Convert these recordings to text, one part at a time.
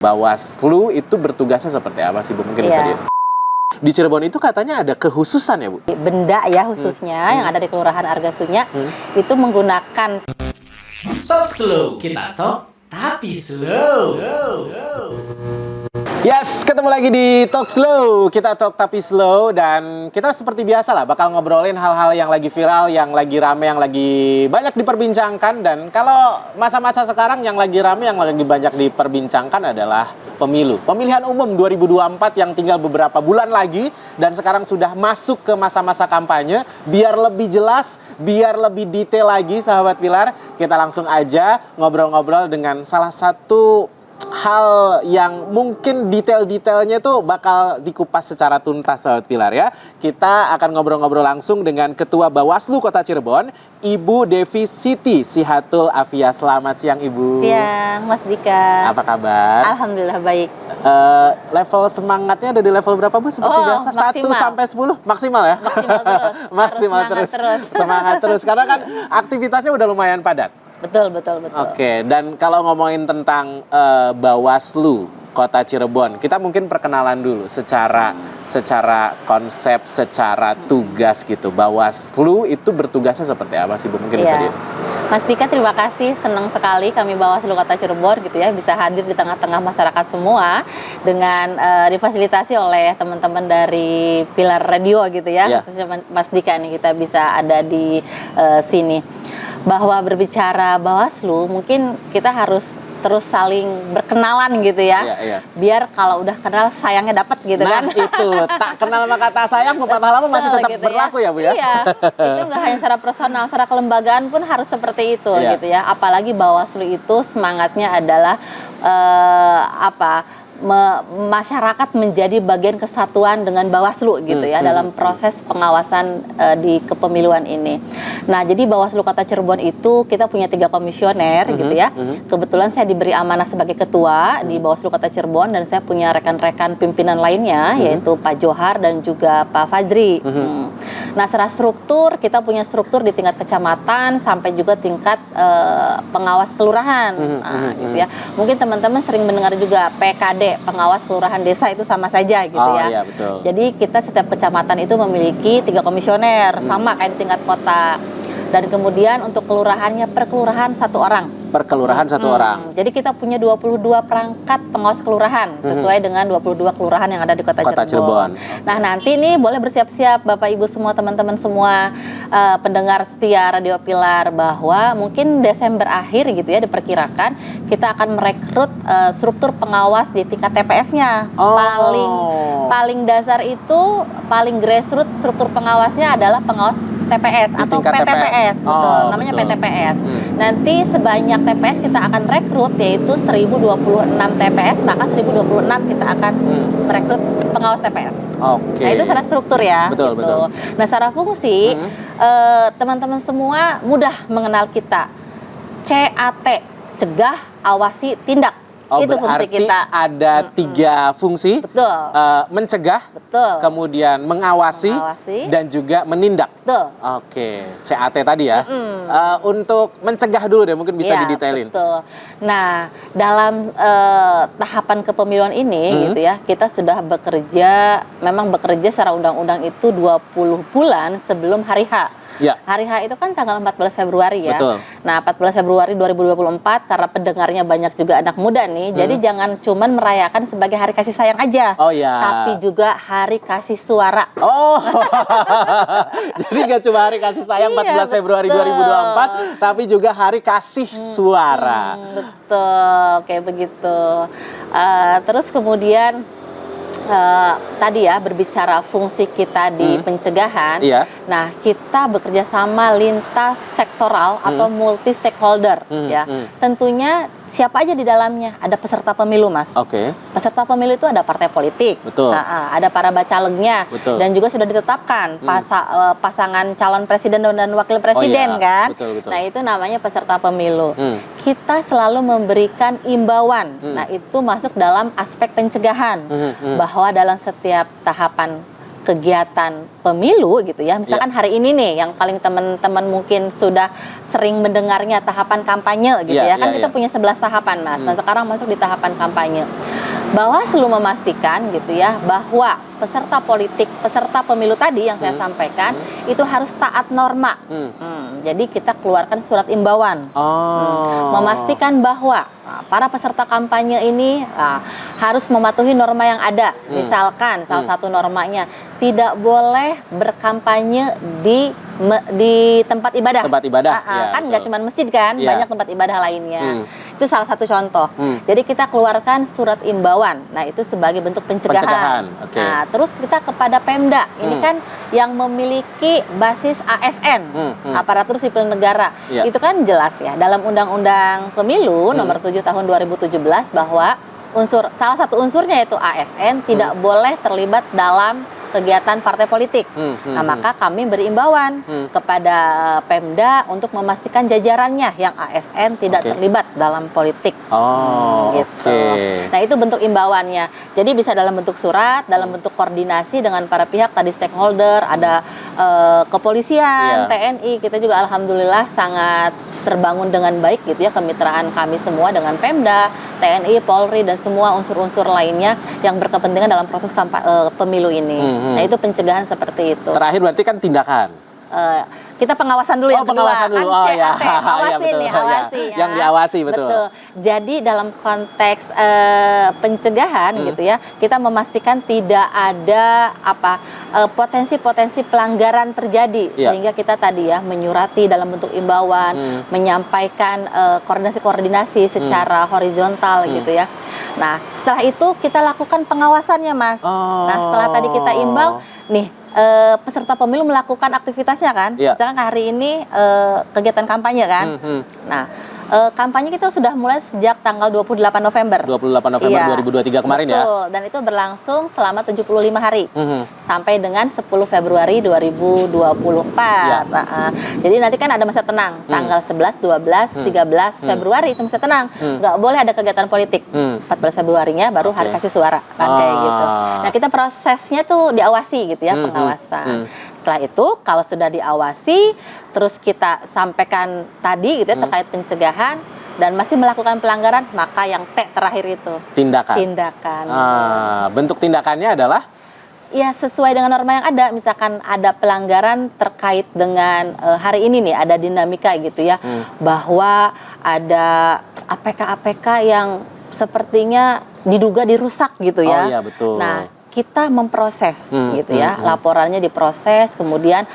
Bawaslu itu bertugasnya seperti apa sih Bu? Mungkin bisa di Cirebon itu katanya ada kekhususan ya Bu? Benda ya khususnya yang ada di Kelurahan Argasunya itu menggunakan Talk slow, kita talk tapi slow. Yes, ketemu lagi di Talk Slow. Kita talk tapi slow dan kita seperti biasa lah bakal ngobrolin hal-hal yang lagi viral, yang lagi rame, yang lagi banyak diperbincangkan. Dan kalau masa-masa sekarang yang lagi rame, yang lagi banyak diperbincangkan adalah pemilu. Pemilihan umum 2024 yang tinggal beberapa bulan lagi dan sekarang sudah masuk ke masa-masa kampanye. Biar lebih jelas, biar lebih detail lagi sahabat Pilar, kita langsung aja ngobrol-ngobrol dengan salah satu hal yang mungkin detail-detailnya tuh bakal dikupas secara tuntas sahabat Pilar ya. Kita akan ngobrol-ngobrol langsung dengan Ketua Bawaslu Kota Cirebon, Ibu Devi Siti Sihatul Afia. Selamat siang Ibu. Siang Mas Dika. Apa kabar? Alhamdulillah baik. Level semangatnya ada di level berapa Bu? Seperti biasa 1 sampai 10 maksimal ya? Maksimal terus. Maksimal terus. Semangat terus karena kan aktivitasnya udah lumayan padat. Betul. Oke, dan kalau ngomongin tentang Bawaslu Kota Cirebon, kita mungkin perkenalan dulu secara konsep, secara tugas gitu. Bawaslu itu bertugasnya seperti apa sih Bu? Mungkin bisa Mas Dika, terima kasih, senang sekali kami Bawaslu Kota Cirebon gitu ya bisa hadir di tengah-tengah masyarakat semua dengan difasilitasi oleh teman-teman dari Pilar Radio gitu ya. Khususnya Mas Dika nih kita bisa ada di sini. Bahwa berbicara Bawaslu mungkin kita harus terus saling berkenalan gitu ya. Biar kalau udah kenal sayangnya dapat gitu kan. Nah itu, tak kenal maka tak sayang, pepatah lama masih tetap gitu berlaku ya Bu ya? Iya, itu nggak hanya secara personal, secara kelembagaan pun harus seperti itu gitu ya. Apalagi Bawaslu itu semangatnya adalah masyarakat menjadi bagian kesatuan dengan Bawaslu gitu ya dalam proses pengawasan di kepemiluan ini. Nah, jadi Bawaslu Kota Cirebon itu kita punya 3 komisioner gitu ya. Kebetulan saya diberi amanah sebagai ketua di Bawaslu Kota Cirebon dan saya punya rekan-rekan pimpinan lainnya yaitu Pak Johar dan juga Pak Fazri. Nah, secara struktur kita punya struktur di tingkat kecamatan sampai juga tingkat pengawas kelurahan. Gitu ya. Mungkin teman-teman sering mendengar juga PKD, pengawas kelurahan desa itu sama saja gitu ya. Iya, betul. Jadi kita setiap kecamatan itu memiliki 3 komisioner sama kayak di tingkat kota. Dan kemudian untuk kelurahannya per kelurahan 1 orang. Per kelurahan 1 orang. Jadi kita punya 22 perangkat pengawas kelurahan sesuai dengan 22 kelurahan yang ada di Kota Cirebon. Nah, nanti nih boleh bersiap-siap Bapak Ibu semua, teman-teman semua pendengar setia Radio Pilar bahwa mungkin Desember akhir gitu ya diperkirakan kita akan merekrut struktur pengawas di tingkat TPS-nya. Paling dasar itu paling grassroots struktur pengawasnya adalah pengawas TPS atau PTPS, betul. Namanya PTPS. Nanti sebanyak TPS kita akan rekrut yaitu 1026 TPS, maka 1026 kita akan merekrut pengawas TPS. Nah, itu secara struktur ya. Betul. Nah, secara fungsi teman-teman semua mudah mengenal kita. CAT, cegah, awasi, tindak. Itu fungsi kita. Ada 3 fungsi. Betul. Mencegah, kemudian mengawasi, dan juga menindak. Betul. Oke, CAT tadi ya. Untuk mencegah dulu deh, mungkin bisa didetailin. Betul. Nah, dalam tahapan kepemiluan ini gitu ya, kita sudah memang bekerja secara undang-undang itu 20 bulan sebelum hari H. Hari H itu kan tanggal 14 Februari ya. Betul. Nah, 14 Februari 2024 karena pendengarnya banyak juga anak muda nih. Jadi jangan cuman merayakan sebagai hari kasih sayang aja. Tapi juga hari kasih suara. Jadi nggak cuma hari kasih sayang 14 Februari 2024, tapi juga hari kasih suara. Betul, kayak begitu. Terus kemudian tadi ya berbicara fungsi kita di pencegahan. Nah, kita bekerja sama lintas sektoral atau multi stakeholder ya. Tentunya siapa aja di dalamnya? Ada peserta pemilu, Mas. Peserta pemilu itu ada partai politik. Ada para bacalegnya. Dan juga sudah ditetapkan pasangan calon presiden dan wakil presiden kan. Nah, itu namanya peserta pemilu. Kita selalu memberikan imbauan. Nah, itu masuk dalam aspek pencegahan. Bahwa dalam setiap tahapan kegiatan pemilu gitu ya. Misalkan hari ini nih yang paling teman-teman mungkin sudah sering mendengarnya tahapan kampanye gitu ya. Kan kita punya 11 tahapan, Mas. Nah, sekarang masuk di tahapan kampanye. Bawaslu memastikan gitu ya bahwa peserta politik, peserta pemilu tadi yang saya sampaikan itu harus taat norma. Jadi kita keluarkan surat imbauan, memastikan bahwa para peserta kampanye ini harus mematuhi norma yang ada. Misalkan salah satu normanya tidak boleh berkampanye di tempat ibadah. Tempat ibadah, Kan nggak cuma masjid kan, banyak tempat ibadah lainnya. Itu salah satu contoh. Jadi kita keluarkan surat imbauan. Nah itu sebagai bentuk pencegahan. Okay. Nah terus kita kepada Pemda. Ini kan yang memiliki basis ASN, aparatur sipil negara. Itu kan jelas ya dalam Undang-Undang Pemilu nomor 7 tahun 2017 bahwa salah satu unsurnya yaitu ASN tidak boleh terlibat dalam kegiatan partai politik. Nah, maka kami beri imbauan kepada Pemda untuk memastikan jajarannya yang ASN tidak terlibat dalam politik. Gitu. Nah, itu bentuk imbauannya. Jadi bisa dalam bentuk surat, dalam bentuk koordinasi dengan para pihak tadi stakeholder, ada kepolisian, TNI. Kita juga alhamdulillah sangat terbangun dengan baik gitu ya kemitraan kami semua dengan Pemda, TNI, Polri dan semua unsur-unsur lainnya yang berkepentingan dalam proses pemilu ini. Nah itu pencegahan seperti itu. Terakhir berarti kan tindakan. Kita pengawasan dulu yang kedua. Pengawasan dulu. Kan ya. Awasin nih, awasi. Ya. Yang diawasi betul. Jadi dalam konteks pencegahan gitu ya, kita memastikan tidak ada potensi-potensi pelanggaran terjadi sehingga kita tadi ya menyurati dalam bentuk imbauan, menyampaikan koordinasi-koordinasi secara horizontal gitu ya. Nah, setelah itu kita lakukan pengawasannya, Mas. Nah, setelah tadi kita imbau, nih peserta pemilu melakukan aktivitasnya kan. Misalkan hari ini kegiatan kampanye kan. Nah, kampanye kita sudah mulai sejak tanggal 28 November. 28 November 2023 kemarin. Betul. Ya. Dan itu berlangsung selama 75 hari. Sampai dengan 10 Februari 2024. Jadi nanti kan ada masa tenang. Tanggal 11, 12, 13 Februari itu masa tenang. Nggak boleh ada kegiatan politik. 14 Februarinya baru hari kasih suara. Kan kayak gitu. Nah kita prosesnya tuh diawasi gitu ya, pengawasan. Setelah itu kalau sudah diawasi, terus kita sampaikan tadi gitu ya terkait pencegahan dan masih melakukan pelanggaran, maka yang T terakhir itu tindakan. Bentuk tindakannya adalah? Ya sesuai dengan norma yang ada. Misalkan ada pelanggaran terkait dengan hari ini nih ada dinamika gitu ya, bahwa ada APK-APK yang sepertinya diduga dirusak gitu ya. Iya betul. Nah kita memproses gitu ya, laporannya diproses, kemudian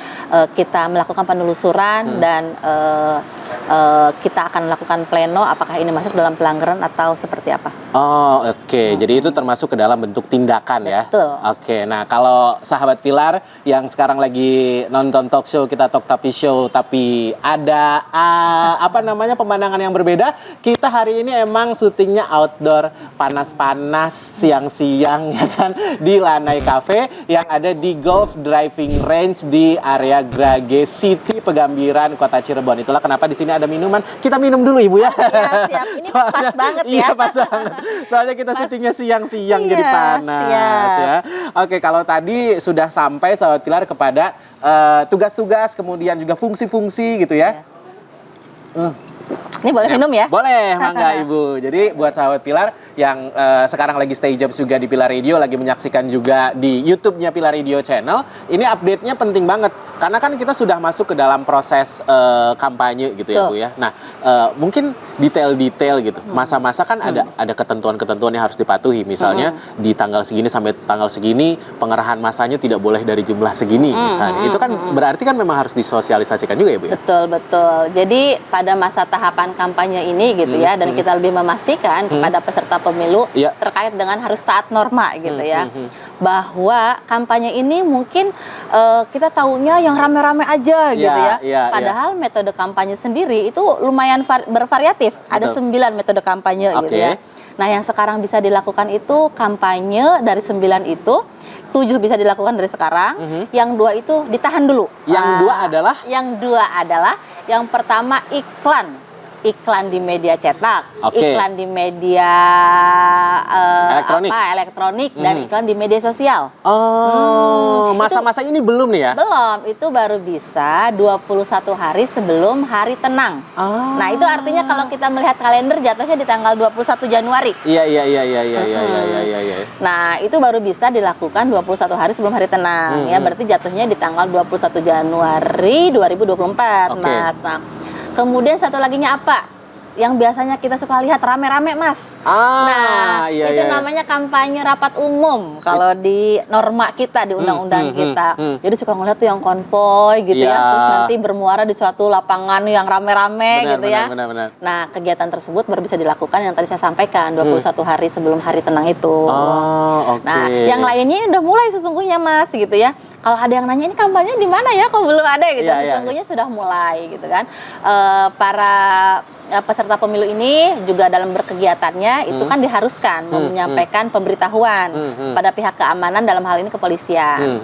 kita melakukan penelusuran dan kita akan melakukan pleno apakah ini masuk dalam pelanggaran atau seperti apa. Oke. Jadi itu termasuk ke dalam bentuk tindakan. Betul. Ya. Oke. Nah kalau sahabat Pilar yang sekarang lagi nonton talk show Kita Talk Tapi Show, tapi ada pemandangan yang berbeda. Kita hari ini emang syutingnya outdoor, panas-panas, siang-siang ya kan. Di Lanai Cafe yang ada di Golf Driving Range di area Grage City, Pegambiran, Kota Cirebon. Itulah kenapa di sini ada minuman. Kita minum dulu Ibu ya. Siap. Ini pas banget ya. Iya pas banget. Soalnya kita syutingnya siang-siang jadi panas ya. Oke, kalau tadi sudah sampai sahabat Pilar kepada tugas-tugas kemudian juga fungsi-fungsi gitu ya. Ini boleh minum ya? Boleh, mangga Ibu. Jadi buat sahabat Pilar yang sekarang lagi stay jobs juga di Pilar Radio, lagi menyaksikan juga di YouTube-nya Pilar Radio Channel, ini update-nya penting banget. Karena kan kita sudah masuk ke dalam proses kampanye gitu ya Bu ya. Nah, mungkin detail-detail gitu. Masa-masa kan ada ketentuan-ketentuan yang harus dipatuhi. Misalnya di tanggal segini sampai tanggal segini pengerahan masanya tidak boleh dari jumlah segini misalnya. Itu kan berarti kan memang harus disosialisasikan juga ya Bu ya. Betul. Jadi pada masa tahapan kampanye ini gitu ya, dan kita lebih memastikan kepada peserta pemilu terkait dengan harus taat norma gitu ya. Bahwa kampanye ini mungkin kita taunya yang rame-rame aja gitu ya. Padahal metode kampanye sendiri itu lumayan bervariatif. Ada 9 metode kampanye gitu ya. Nah yang sekarang bisa dilakukan itu kampanye dari 9 itu 7 bisa dilakukan dari sekarang. Yang 2 itu ditahan dulu. Yang 2 adalah? Yang 2 adalah yang pertama iklan. iklan di media cetak, Oke. iklan di media elektronik dan iklan di media sosial. Oh, masa-masa ini belum nih ya? Belum, itu baru bisa 21 hari sebelum hari tenang. Ah. Nah, itu artinya kalau kita melihat kalender jatuhnya di tanggal 21 Januari. Iya. Nah, itu baru bisa dilakukan 21 hari sebelum hari tenang. Ya, berarti jatuhnya di tanggal 21 Januari 2024, Oke. Mas. Nah, kemudian satu laginya apa? Yang biasanya kita suka lihat rame-rame, Mas. Itu namanya kampanye rapat umum kalau di norma kita, di undang-undang kita. Jadi suka ngeliat tuh yang konvoy gitu ya, terus nanti bermuara di suatu lapangan yang rame-rame gitu ya. Benar. Nah, kegiatan tersebut baru bisa dilakukan yang tadi saya sampaikan 21 hari sebelum hari tenang itu. Oh, oke. Nah, yang lainnya udah mulai sesungguhnya, Mas, gitu ya. Kalau ada yang nanya ini kampanye di mana ya, kok belum ada gitu. Sesungguhnya sudah mulai gitu kan. Para peserta pemilu ini juga dalam berkegiatannya itu kan diharuskan menyampaikan pemberitahuan pada pihak keamanan, dalam hal ini kepolisian.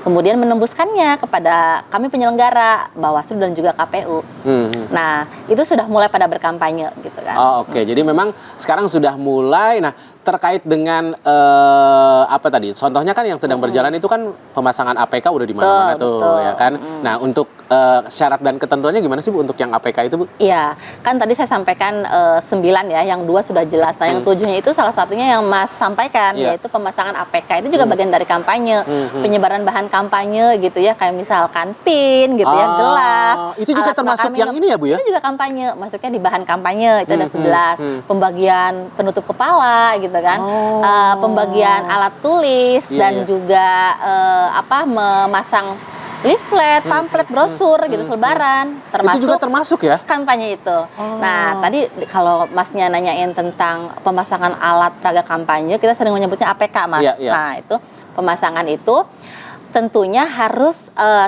Kemudian menembuskannya kepada kami penyelenggara, Bawaslu dan juga KPU. Nah, itu sudah mulai pada berkampanye gitu kan. Oh, oke. Jadi memang sekarang sudah mulai. Nah, terkait dengan apa tadi? Contohnya kan yang sedang berjalan itu kan pemasangan APK udah di mana-mana tuh, betul. ya kan? Nah, untuk syarat dan ketentuannya gimana sih Bu untuk yang APK itu, Bu? Iya, kan tadi saya sampaikan 9 ya, yang 2 sudah jelas. Nah, yang 7-nya itu salah satunya yang Mas sampaikan, yaitu pemasangan APK. Itu juga bagian dari kampanye, penyebaran bahan kampanye gitu ya, kayak misalkan pin gitu ya, gelas. Itu juga alat termasuk bakar yang minum. ini ya, Bu ya? Itu juga kampanye, masuknya di bahan kampanye, itu ada 11. Pembagian penutup kepala gitu kan, pembagian alat tulis dan juga memasang leaflet, pamflet, brosur gitu, selebaran, termasuk itu juga termasuk ya? kampanye itu. Nah, tadi kalau Masnya nanyain tentang pemasangan alat peraga kampanye, kita sering menyebutnya APK, Mas. Iya. Nah, itu pemasangan itu tentunya harus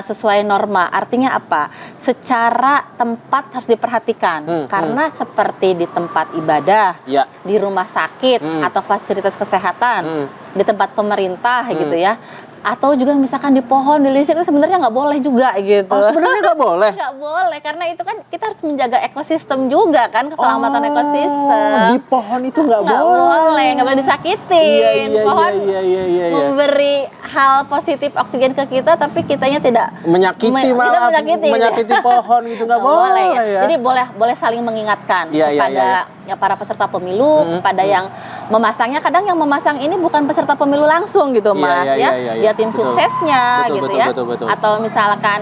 sesuai norma. Artinya apa? Secara tempat harus diperhatikan. Karena seperti di tempat ibadah, di rumah sakit atau fasilitas kesehatan, di tempat pemerintah gitu ya, atau juga misalkan di pohon, di listrik, itu sebenarnya nggak boleh juga gitu. Oh, sebenarnya nggak boleh? Nggak boleh, karena itu kan kita harus menjaga ekosistem juga kan, keselamatan ekosistem. Di pohon itu nggak boleh? Nggak boleh, nggak boleh disakitin. Pohon iya. memberi hal positif oksigen ke kita, tapi kitanya tidak menyakiti menyakiti pohon gitu, nggak boleh ya. Jadi boleh saling mengingatkan kepada ya para peserta pemilu, kepada yang memasangnya. Kadang yang memasang ini bukan peserta pemilu langsung gitu, Mas, dia tim suksesnya gitu ya, atau misalkan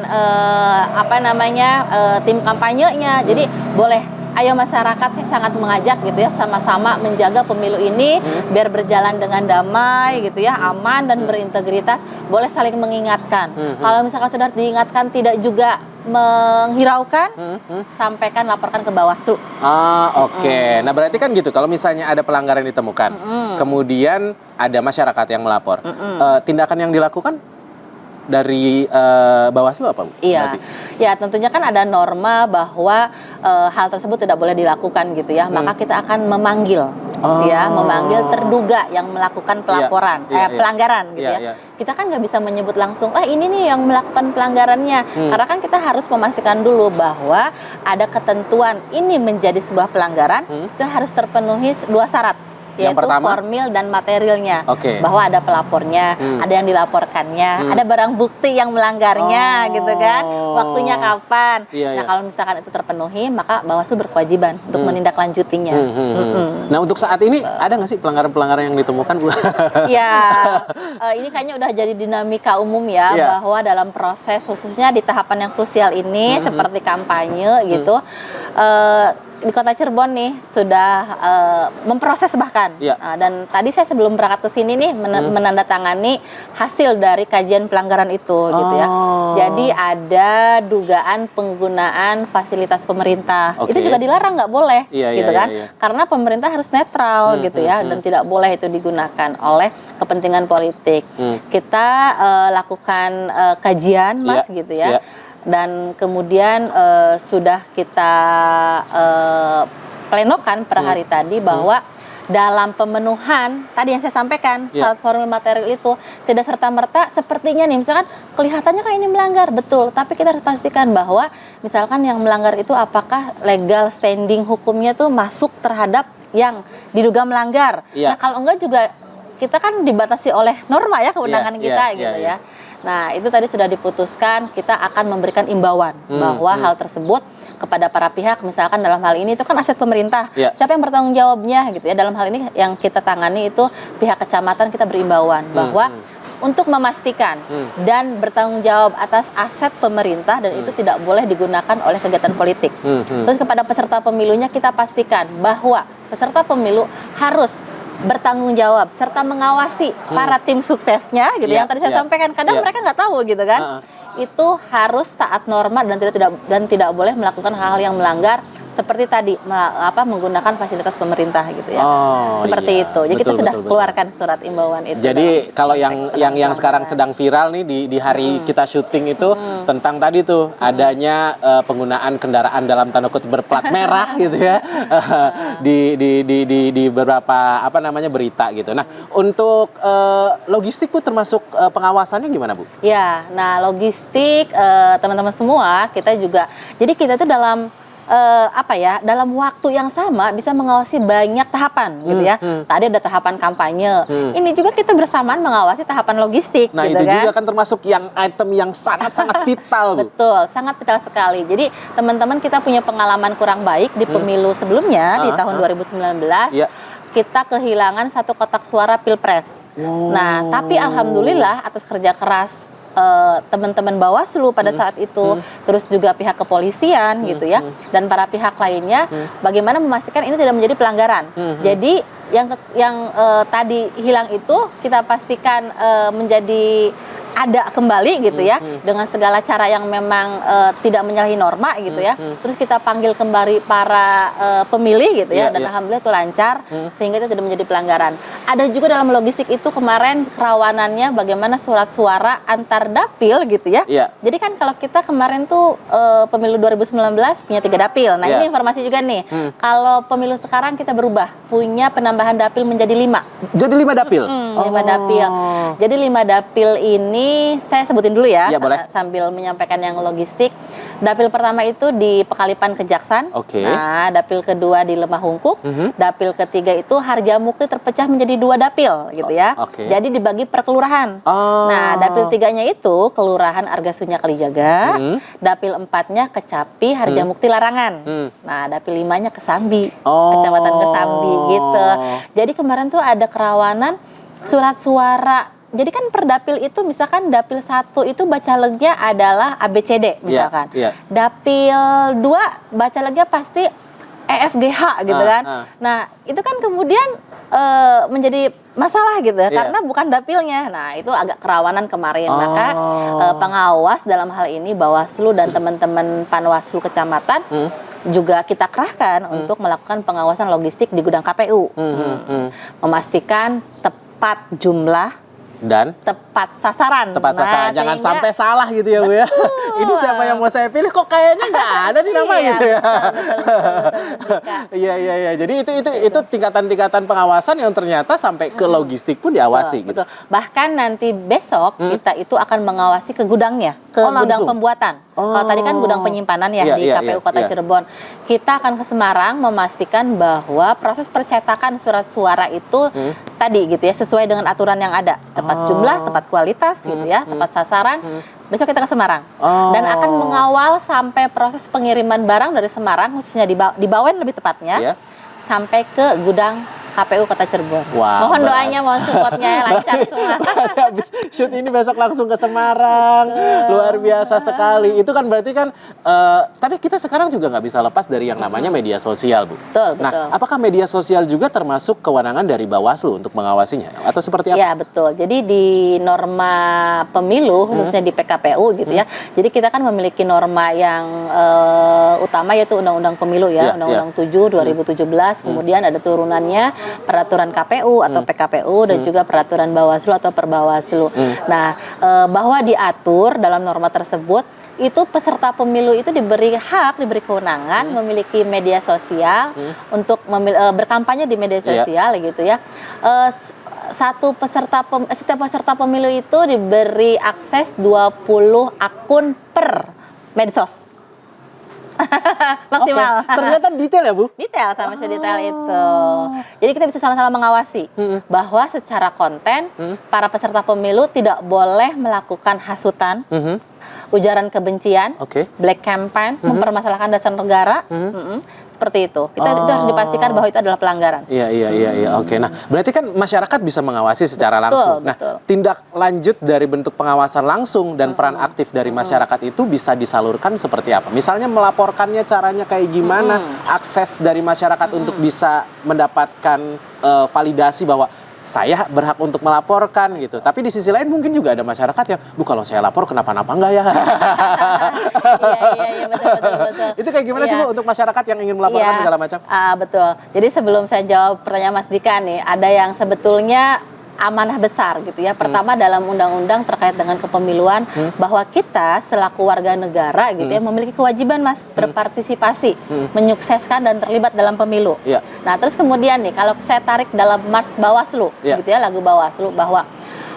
tim kampanyenya. Jadi boleh, ayo masyarakat, saya sangat mengajak gitu ya, sama-sama menjaga pemilu ini biar berjalan dengan damai gitu ya, aman dan berintegritas. Boleh saling mengingatkan. Kalau misalkan sudah diingatkan tidak juga menghiraukan, sampaikan, laporkan ke Bawaslu. Oke. Nah, berarti kan gitu, kalau misalnya ada pelanggaran ditemukan, kemudian ada masyarakat yang melapor, tindakan yang dilakukan dari Bawaslu apa, Bu? Iya. Ya, tentunya kan ada norma bahwa hal tersebut tidak boleh dilakukan gitu ya. Maka kita akan memanggil memanggil terduga yang melakukan pelaporan, pelanggaran gitu ya. Kita kan nggak bisa menyebut langsung, ini nih yang melakukan pelanggarannya. Karena kan kita harus memastikan dulu bahwa ada ketentuan ini menjadi sebuah pelanggaran, itu harus terpenuhi 2 syarat. Yaitu formil dan materialnya, bahwa ada pelapornya, ada yang dilaporkannya, ada barang bukti yang melanggarnya gitu kan, waktunya kapan. Nah, kalau misalkan itu terpenuhi, maka Bawaslu berkewajiban untuk menindaklanjutinya. Nah, untuk saat ini ada nggak sih pelanggaran-pelanggaran yang ditemukan, Bu? Ya, ini kayaknya udah jadi dinamika umum ya, bahwa dalam proses khususnya di tahapan yang krusial ini seperti kampanye gitu, di Kota Cirebon nih sudah memproses bahkan. Dan tadi saya sebelum berangkat ke sini nih menandatangani hasil dari kajian pelanggaran itu gitu ya. Jadi ada dugaan penggunaan fasilitas pemerintah. Itu juga dilarang, nggak boleh gitu kan. Karena pemerintah harus netral gitu ya, dan tidak boleh itu digunakan oleh kepentingan politik. Kita lakukan kajian, Mas, gitu ya. Dan kemudian sudah kita plenokan per hari tadi bahwa dalam pemenuhan tadi yang saya sampaikan Ya. syarat formil material itu tidak serta-merta sepertinya nih misalkan kelihatannya kayak ini melanggar, betul, tapi kita harus pastikan bahwa misalkan yang melanggar itu apakah legal standing hukumnya tuh masuk terhadap yang diduga melanggar. Ya. Nah, kalau enggak juga kita kan dibatasi oleh norma ya kewenangan Ya, kita ya, gitu ya, ya. Nah, itu tadi sudah diputuskan, kita akan memberikan imbauan bahwa hal tersebut kepada para pihak, misalkan dalam hal ini itu kan aset pemerintah, Ya. siapa yang bertanggung jawabnya gitu ya. Dalam hal ini yang kita tangani itu pihak kecamatan, kita berimbauan bahwa untuk memastikan dan bertanggung jawab atas aset pemerintah dan itu tidak boleh digunakan oleh kegiatan politik. Terus kepada peserta pemilunya kita pastikan bahwa peserta pemilu harus bertanggung jawab serta mengawasi para tim suksesnya gitu Iya, yang tadi saya iya. sampaikan. Kadang Iya. mereka nggak tahu gitu kan. Itu harus taat norma dan tidak boleh melakukan hal-hal yang melanggar seperti tadi menggunakan fasilitas pemerintah gitu ya. Oh, Seperti iya. itu. Jadi kita Betul, sudah betul, betul. keluarkan surat imbauan itu. Jadi dalam kalau konteks yang penanggulangan. sekarang sedang viral nih di hari kita syuting itu tentang tadi tuh adanya penggunaan kendaraan dalam tanda kutip berplat merah gitu ya di beberapa berita gitu. Nah, untuk logistik Bu termasuk pengawasannya gimana Bu? Ya, nah logistik teman-teman semua kita juga. Jadi kita itu dalam dalam waktu yang sama bisa mengawasi banyak tahapan gitu ya. Tadi ada tahapan kampanye. Ini juga kita bersamaan mengawasi tahapan logistik Nah, gitu itu kan. juga kan termasuk yang item yang sangat-sangat vital Bu. Betul, sangat vital sekali. Jadi teman-teman kita punya pengalaman kurang baik di pemilu sebelumnya di tahun 2019. Ya. Kita kehilangan 1 kotak suara Pilpres. Nah, tapi alhamdulillah atas kerja keras teman-teman Bawaslu pada saat itu, terus juga pihak kepolisian gitu ya, dan para pihak lainnya, bagaimana memastikan ini tidak menjadi pelanggaran. Jadi yang tadi hilang itu kita pastikan menjadi ada kembali gitu ya, dengan segala cara yang memang tidak menyalahi norma gitu ya. Terus kita panggil kembali para pemilih gitu ya, dan alhamdulillah itu lancar sehingga itu tidak menjadi pelanggaran. Ada juga dalam logistik itu kemarin kerawanannya bagaimana surat suara antar dapil gitu ya. Jadi kan kalau kita kemarin tuh pemilu 2019 punya 3 dapil. Nah, ini informasi juga nih. Kalau pemilu sekarang kita berubah, punya penambahan dapil menjadi 5. Jadi 5 dapil? 5 dapil. Jadi 5 dapil ini saya sebutin dulu ya, boleh. sambil menyampaikan yang logistik. Dapil pertama itu di Pekalipan Kejaksan. Oke. Nah, dapil kedua di Lemah Hungkuk. Dapil ketiga itu Harjamukti terpecah menjadi 2 dapil gitu ya. Oke. Jadi dibagi per kelurahan. Nah, dapil 3-nya itu Kelurahan Argasunya Kalijaga. Dapil 4-nya Kecapi Harjamukti Larangan. Nah, dapil 5-nya Kesambi. Kecamatan Kesambi gitu. Jadi kemarin tuh ada kerawanan surat suara. Jadi kan per dapil itu misalkan dapil 1 itu bacalegnya adalah ABCD misalkan. Dapil 2 bacalegnya pasti EFGH gitu kan. Nah, itu kan kemudian menjadi masalah gitu ya, karena bukan dapilnya. Nah, itu agak kerawanan kemarin. Maka pengawas dalam hal ini Bawaslu dan teman-teman Panwaslu kecamatan juga kita kerahkan untuk melakukan pengawasan logistik di gudang KPU. Memastikan tepat jumlah dan tepat sasaran. Jangan sehingga sampai salah gitu ya Bu ya. Ini siapa yang mau saya pilih kok kayaknya nggak ada di nama gitu ya. Iya. Jadi itu tingkatan-tingkatan pengawasan yang ternyata sampai ke logistik pun diawasi gitu. Betul. Bahkan nanti besok kita itu akan mengawasi ke gudangnya, ke gudang pembuatan. Kalau tadi kan gudang penyimpanan ya di KPU Kota Cirebon. Kita akan ke Semarang memastikan bahwa proses percetakan surat suara itu tadi gitu ya, sesuai dengan aturan yang ada. Tepat jumlah, tepat kualitas gitu ya, tepat sasaran. Besok kita ke Semarang dan akan mengawal sampai proses pengiriman barang dari Semarang, khususnya di Bawen lebih tepatnya, sampai ke gudang KPU Kota Cirebon. Mohon doanya, mohon supportnya lancar semua. Habis shoot ini besok langsung ke Semarang, luar biasa sekali. Itu kan berarti kan, tapi kita sekarang juga nggak bisa lepas dari yang namanya media sosial, Bu. Betul. Nah, apakah media sosial juga termasuk kewenangan dari Bawaslu untuk mengawasinya, atau seperti apa? Ya, betul. Jadi di norma pemilu, khususnya di PKPU gitu ya. Jadi kita kan memiliki norma yang utama yaitu Undang-Undang Pemilu ya, Undang-Undang 7 2017. Kemudian ada turunannya peraturan KPU atau PKPU dan juga peraturan Bawaslu atau Perbawaslu. Nah, bahwa diatur dalam norma tersebut itu peserta pemilu itu diberi hak, diberi kewenangan memiliki media sosial untuk berkampanye di media sosial gitu ya. Setiap peserta pemilu itu diberi akses 20 akun per medsos. Maksimal. Ternyata detail ya, Bu? Detail, sama sedetail itu. Jadi kita bisa sama-sama mengawasi bahwa secara konten para peserta pemilu tidak boleh melakukan hasutan, ujaran kebencian, black campaign, mempermasalahkan dasar negara. Seperti itu. Itu harus dipastikan bahwa itu adalah pelanggaran. Iya. Oke. Nah, berarti kan masyarakat bisa mengawasi secara langsung. Nah, tindak lanjut dari bentuk pengawasan langsung dan peran aktif dari masyarakat itu bisa disalurkan seperti apa? Misalnya melaporkannya caranya kayak gimana? Akses dari masyarakat untuk bisa mendapatkan validasi bahwa saya berhak untuk melaporkan gitu. Tapi di sisi lain mungkin juga ada masyarakat yang, Bu, kalau saya lapor kenapa-napa enggak ya? Iya, betul. Itu kayak gimana sih, Bu, untuk masyarakat yang ingin melaporkan segala macam? Betul. Jadi sebelum saya jawab pertanyaan Mas Dika nih, ada yang sebetulnya amanah besar gitu ya. Pertama dalam undang-undang terkait dengan kepemiluan bahwa kita selaku warga negara gitu ya memiliki kewajiban Mas berpartisipasi, menyukseskan dan terlibat dalam pemilu. Nah, terus kemudian nih kalau saya tarik dalam Mars Bawaslu gitu ya, lagu Bawaslu bahwa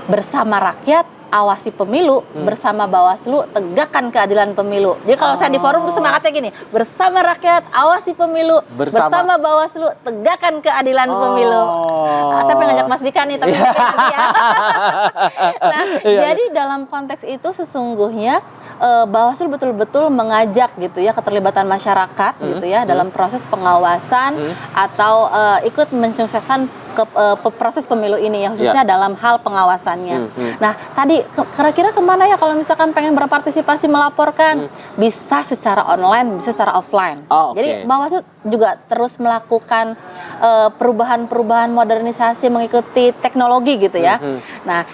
bersama rakyat awasi pemilu, bersama Bawaslu tegakkan keadilan pemilu. Jadi kalau saya di forum tuh semangatnya gini, bersama rakyat awasi pemilu, bersama Bawaslu tegakkan keadilan pemilu. Saya pengen ngajak Mas Dika nih, tapi nanti ya. Nah, jadi dalam konteks itu sesungguhnya Bawaslu betul-betul mengajak gitu ya keterlibatan masyarakat gitu ya dalam proses pengawasan atau ikut mensukseskan proses pemilu ini ya, khususnya dalam hal pengawasannya. Nah, tadi kira-kira kemana ya kalau misalkan pengen berpartisipasi melaporkan? Bisa secara online, bisa secara offline. Jadi Bawaslu juga terus melakukan perubahan-perubahan modernisasi mengikuti teknologi gitu ya. Nah,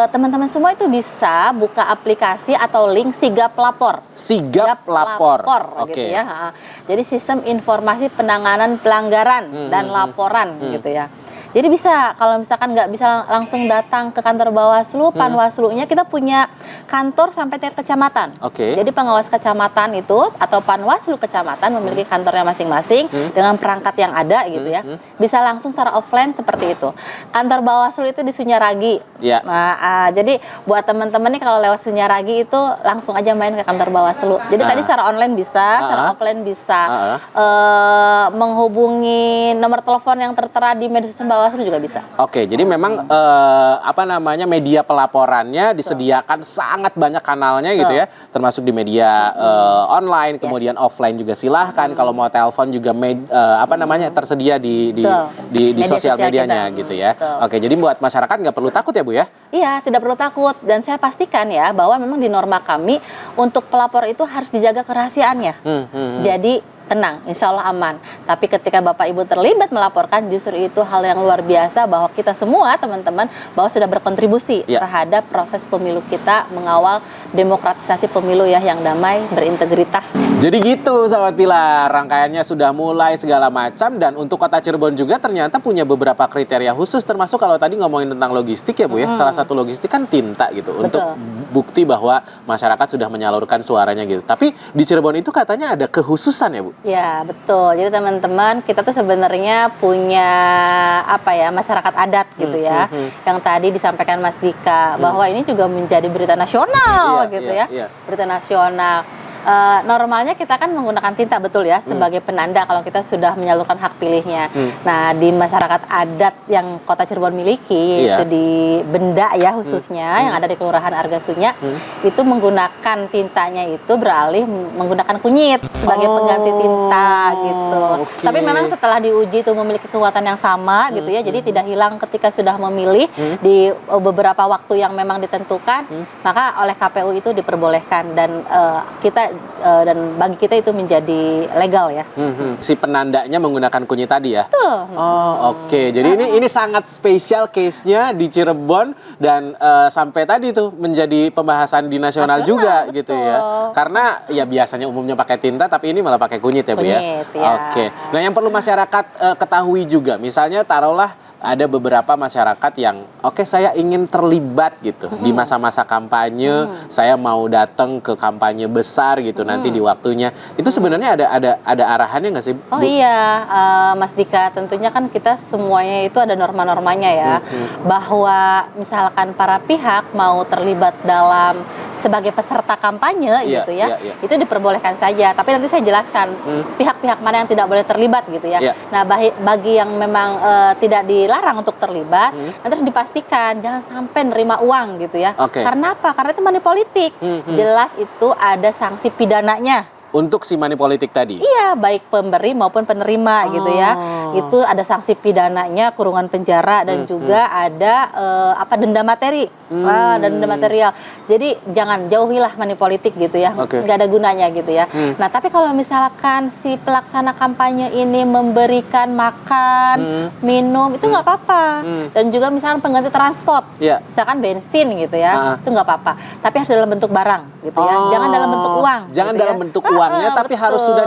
teman-teman semua itu bisa buka aplikasi atau link Sigap Lapor. Sigap Lapor. Gitu ya. Jadi sistem informasi penanganan pelanggaran dan laporan gitu ya. Jadi bisa, kalau misalkan nggak bisa langsung datang ke kantor Bawaslu, Panwaslu-nya kita punya kantor sampai tingkat kecamatan. Jadi pengawas kecamatan itu atau Panwaslu kecamatan memiliki kantornya masing-masing dengan perangkat yang ada gitu ya. Bisa langsung secara offline seperti itu. Kantor Bawaslu itu di Sunyaragi. Nah, jadi buat teman-teman nih kalau lewat Sunyaragi itu langsung aja main ke kantor Bawaslu. Jadi tadi secara online bisa, secara offline bisa. Menghubungi nomor telepon yang tertera di media sosial Bawaslu juga bisa. Jadi memang media pelaporannya disediakan sangat banyak kanalnya gitu ya, termasuk di media online, kemudian offline juga silahkan. Kalau mau telepon juga tersedia di sosial medianya gitu ya. Jadi buat masyarakat nggak perlu takut ya, Bu ya? Iya, tidak perlu takut. Dan saya pastikan ya bahwa memang di norma kami untuk pelapor itu harus dijaga kerahasiaannya. Jadi tenang, insya Allah aman. Tapi ketika Bapak Ibu terlibat melaporkan, justru itu hal yang luar biasa bahwa kita semua teman-teman bahwa sudah berkontribusi terhadap proses pemilu kita, mengawal demokratisasi pemilu ya yang damai, berintegritas. Jadi gitu Sahabat Pilar, rangkaiannya sudah mulai segala macam, dan untuk Kota Cirebon juga ternyata punya beberapa kriteria khusus, termasuk kalau tadi ngomongin tentang logistik ya Bu ya, salah satu logistik kan tinta gitu. Betul. Untuk bukti bahwa masyarakat sudah menyalurkan suaranya gitu. Tapi di Cirebon itu katanya ada kekhususan ya Bu? Ya betul, jadi teman-teman kita tuh sebenarnya punya masyarakat adat gitu ya, yang tadi disampaikan Mas Dika bahwa ini juga menjadi berita nasional berita nasional. Normalnya kita kan menggunakan tinta betul ya sebagai penanda kalau kita sudah menyalurkan hak pilihnya. Nah, di masyarakat adat yang Kota Cirebon miliki yaitu di Benda ya khususnya yang ada di Kelurahan Argasunya itu menggunakan tintanya itu beralih menggunakan kunyit sebagai pengganti tinta gitu. Tapi memang setelah diuji itu memiliki kekuatan yang sama gitu ya. Jadi tidak hilang ketika sudah memilih di beberapa waktu yang memang ditentukan, maka oleh KPU itu diperbolehkan dan dan bagi kita itu menjadi legal ya. Si penandanya menggunakan kunyit tadi ya? Betul. Jadi ini sangat spesial case-nya di Cirebon dan sampai tadi tuh menjadi pembahasan di nasional juga gitu ya. Karena ya biasanya umumnya pakai tinta tapi ini malah pakai kunyit ya Bu ya? Kunyit, ya. Nah yang perlu masyarakat ketahui juga, misalnya taruhlah ada beberapa masyarakat yang oke, saya ingin terlibat gitu di masa-masa kampanye, saya mau datang ke kampanye besar gitu nanti di waktunya. Itu sebenarnya ada arahannya nggak sih, Bu? Oh iya, Mas Dika, tentunya kan kita semuanya itu ada norma-normanya ya, bahwa misalkan para pihak mau terlibat dalam sebagai peserta kampanye gitu ya, itu diperbolehkan saja. Tapi nanti saya jelaskan pihak-pihak mana yang tidak boleh terlibat gitu ya. Nah, bagi yang memang tidak dilarang untuk terlibat, nanti harus dipastikan jangan sampai nerima uang gitu ya. Karena apa? Karena itu money politik. Jelas itu ada sanksi pidananya. Untuk si money politik tadi? Iya, baik pemberi maupun penerima gitu ya. Itu ada sanksi pidananya, kurungan penjara, dan juga ada denda materi, denda material. Jadi jangan jauhilah money politik gitu ya, nggak ada gunanya gitu ya. Nah, tapi kalau misalkan si pelaksana kampanye ini memberikan makan, minum, itu nggak apa-apa. Dan juga misalkan pengganti transport, misalkan bensin gitu ya, itu nggak apa-apa. Tapi harus dalam bentuk barang gitu ya, jangan dalam bentuk uang. Jangan gitu dalam ya. bentuk uangnya, tapi harus sudah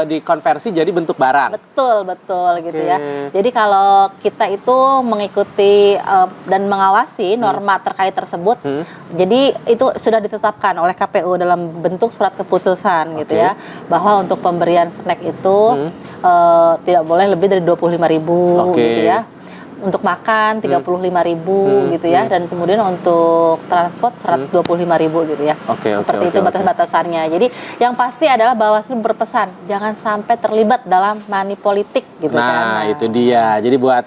dikonversi jadi bentuk barang. Betul gitu ya. Jadi kalau kita itu mengikuti dan mengawasi norma terkait tersebut, jadi itu sudah ditetapkan oleh KPU dalam bentuk surat keputusan gitu ya, bahwa untuk pemberian snack itu tidak boleh lebih dari 25.000 gitu ya. Untuk makan 35.000 gitu ya, dan kemudian untuk transport 125.000 gitu ya. Seperti itu batas-batasannya. Jadi yang pasti adalah Bawaslu berpesan jangan sampai terlibat dalam money politik gitu kan. Nah, itu dia. Jadi buat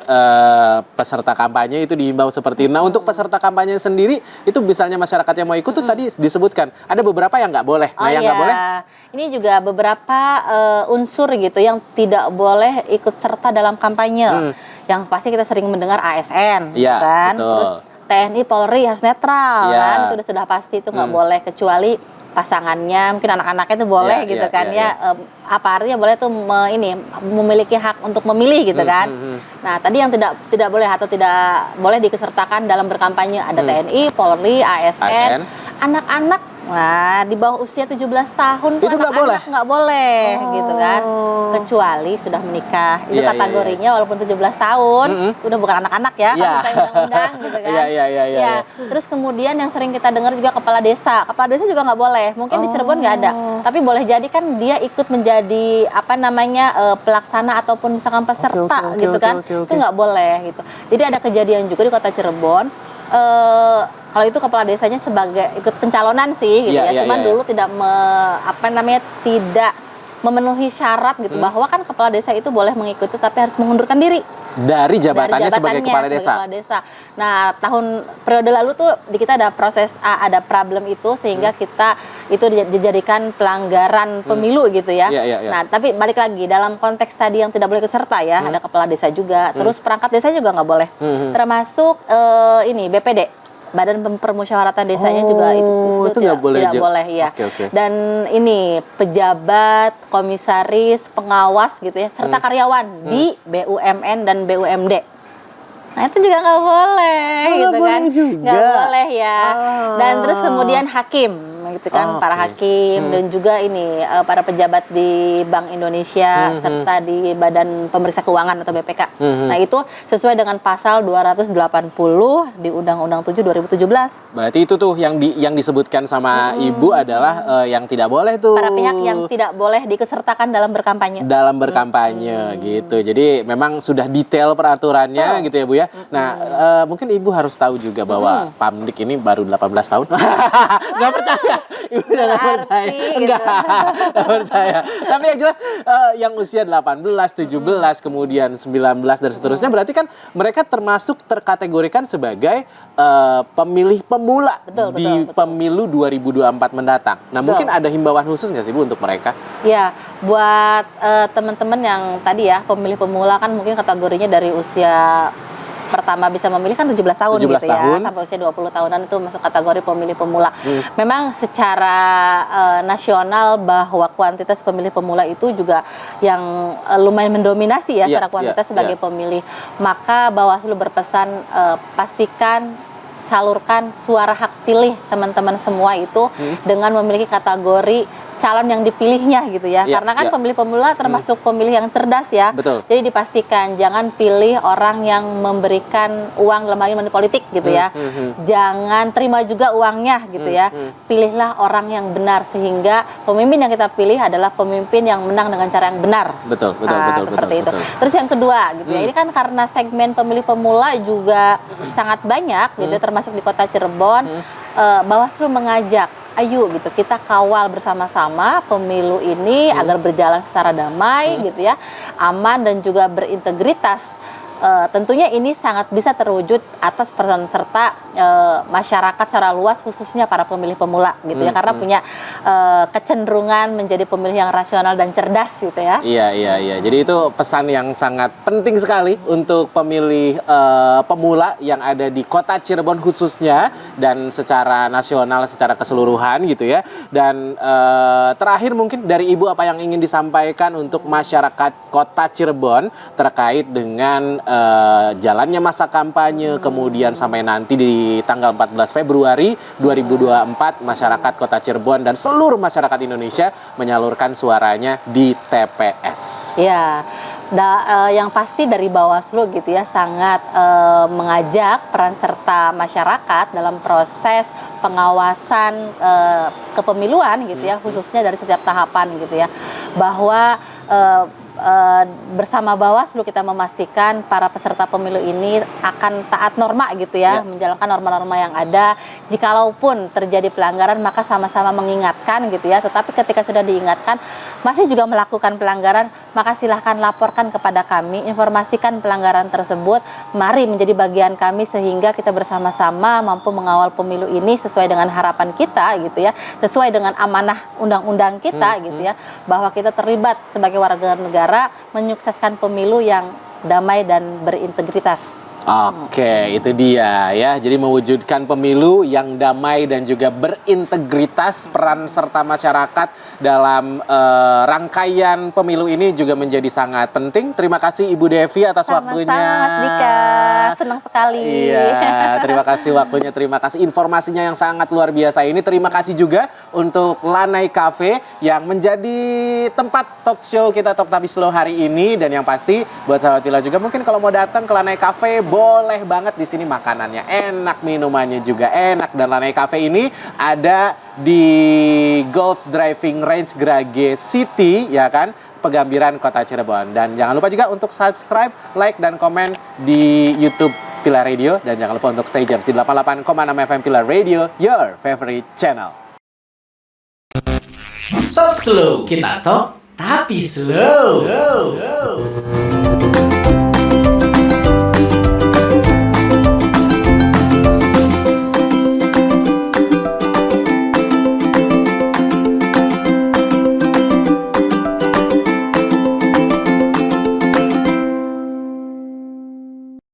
peserta kampanye itu dihimbau seperti itu. Nah, untuk peserta kampanye sendiri itu misalnya masyarakat yang mau ikut tuh tadi disebutkan ada beberapa yang nggak boleh. Nah, yang nggak boleh ini juga beberapa unsur gitu yang tidak boleh ikut serta dalam kampanye. Yang pasti kita sering mendengar ASN, kan? Betul. Terus TNI, Polri harus netral, kan? Itu sudah pasti, itu nggak boleh, kecuali pasangannya, mungkin anak-anaknya itu boleh gitu kan ya. Apa artinya boleh tuh memiliki hak untuk memilih gitu kan? Nah, tadi yang tidak boleh atau tidak boleh diikutsertakan dalam berkampanye ada TNI, Polri, ASN. Anak-anak, nah di bawah usia 17 tahun tuh itu anak-anak nggak boleh gitu kan, kecuali sudah menikah. Itu kategorinya walaupun 17 tahun udah bukan anak-anak ya, kan saya undang-undang gitu kan. Terus kemudian yang sering kita dengar juga kepala desa juga nggak boleh. Mungkin di Cirebon nggak ada, tapi boleh jadi kan dia ikut menjadi pelaksana ataupun misalkan peserta gitu kan. Itu nggak boleh gitu. Jadi ada kejadian juga di kota Cirebon. Kalau itu kepala desanya sebagai ikut pencalonan sih gitu cuman dulu tidak tidak memenuhi syarat gitu, bahwa kan kepala desa itu boleh mengikuti tapi harus mengundurkan diri dari jabatannya sebagai kepala desa. Nah, periode lalu tuh di kita ada proses ada problem itu sehingga kita itu dijadikan pelanggaran pemilu gitu ya. Nah, tapi balik lagi dalam konteks tadi yang tidak boleh ikut serta ya, ada kepala desa juga, terus perangkat desa juga nggak boleh. Termasuk BPD. Badan Permusyawaratan Desanya juga itu tidak boleh ya. Dan ini pejabat, komisaris, pengawas gitu ya, serta karyawan di BUMN dan BUMD. Nah, itu juga nggak boleh gitu kan, nggak boleh ya. Dan terus kemudian hakim gitu kan, para hakim dan juga ini para pejabat di Bank Indonesia serta di Badan Pemeriksa Keuangan atau BPK. Nah, itu sesuai dengan pasal 280 di Undang-Undang 7 2017. Berarti itu tuh yang disebutkan sama Ibu adalah yang tidak boleh tuh. Para pihak yang tidak boleh diikutsertakan dalam berkampanye. Gitu. Jadi memang sudah detail peraturannya gitu ya, Bu ya. Nah, mungkin Ibu harus tahu juga bahwa Pamdik ini baru 18 tahun. Nggak percaya. Ibu jangan percaya. Enggak percaya. Tapi yang jelas yang usia 18, 17, kemudian 19 dan seterusnya berarti kan mereka terkategorikan sebagai pemilih pemula di pemilu 2024 mendatang. Nah, mungkin ada himbauan khusus nggak sih, Bu, untuk mereka? Ya, buat teman-teman yang tadi ya, pemilih pemula kan mungkin kategorinya dari usia pertama bisa memilih kan 17 tahun gitu ya, sampai usia 20 tahunan itu masuk kategori pemilih pemula. Memang secara nasional bahwa kuantitas pemilih pemula itu juga yang lumayan mendominasi ya secara kuantitas sebagai pemilih. Maka Bawaslu berpesan pastikan salurkan suara hak pilih teman-teman semua itu dengan memiliki kategori calon yang dipilihnya gitu ya. Karena kan pemilih pemula termasuk pemilih yang cerdas ya. Betul. Jadi dipastikan jangan pilih orang yang memberikan uang dalam hal ini money politik gitu ya. Jangan terima juga uangnya gitu ya. Pilihlah orang yang benar sehingga pemimpin yang kita pilih adalah pemimpin yang menang dengan cara yang benar. Betul, seperti itu. betul. Terus yang kedua gitu ya. Ini kan karena segmen pemilih pemula juga sangat banyak gitu termasuk di Kota Cirebon. Bawaslu mengajak, ayo gitu kita kawal bersama-sama pemilu ini agar berjalan secara damai gitu ya, aman dan juga berintegritas. Tentunya ini sangat bisa terwujud atas peran serta masyarakat secara luas khususnya para pemilih pemula gitu ya, karena punya kecenderungan menjadi pemilih yang rasional dan cerdas gitu ya. Iya. Jadi itu pesan yang sangat penting sekali untuk pemilih pemula yang ada di Kota Cirebon khususnya dan secara nasional, secara keseluruhan gitu ya. Dan terakhir mungkin dari Ibu apa yang ingin disampaikan untuk masyarakat Kota Cirebon terkait dengan jalannya masa kampanye kemudian sampai nanti di tanggal 14 Februari 2024 masyarakat Kota Cirebon dan seluruh masyarakat Indonesia menyalurkan suaranya di TPS. Ya, yang pasti dari Bawaslu gitu ya sangat mengajak peran serta masyarakat dalam proses pengawasan kepemiluan gitu ya, khususnya dari setiap tahapan gitu ya, bahwa bersama Bawaslu kita memastikan para peserta pemilu ini akan taat norma gitu ya, menjalankan norma-norma yang ada. Jikalaupun terjadi pelanggaran maka sama-sama mengingatkan gitu ya. Tetapi ketika sudah diingatkan masih juga melakukan pelanggaran, maka silahkan laporkan kepada kami, informasikan pelanggaran tersebut. Mari menjadi bagian kami sehingga kita bersama-sama mampu mengawal pemilu ini sesuai dengan harapan kita gitu ya, sesuai dengan amanah undang-undang kita gitu ya, bahwa kita terlibat sebagai warga negara menyukseskan pemilu yang damai dan berintegritas. Oke, itu dia ya. Jadi mewujudkan pemilu yang damai dan juga berintegritas, peran serta masyarakat dalam rangkaian pemilu ini juga menjadi sangat penting. Terima kasih Ibu Devi atas waktunya. Sama-sama Mas Dika, senang sekali. Iya, terima kasih waktunya, terima kasih informasinya yang sangat luar biasa ini. Terima kasih juga untuk Lanai Cafe yang menjadi tempat talk show kita Talk Tapi Slow hari ini. Dan yang pasti buat sahabat Pilar juga mungkin kalau mau datang ke Lanai Cafe boleh banget. Di sini makanannya enak, minumannya juga enak. Dan Lanai Cafe ini ada di Golf Driving Range Grage City ya kan, Pegambiran Kota Cirebon. Dan jangan lupa juga untuk subscribe, like dan komen di YouTube Pilar Radio, dan jangan lupa untuk stay jam di 88,6 FM Pilar Radio, your favorite channel. Talk slow, kita talk tapi slow.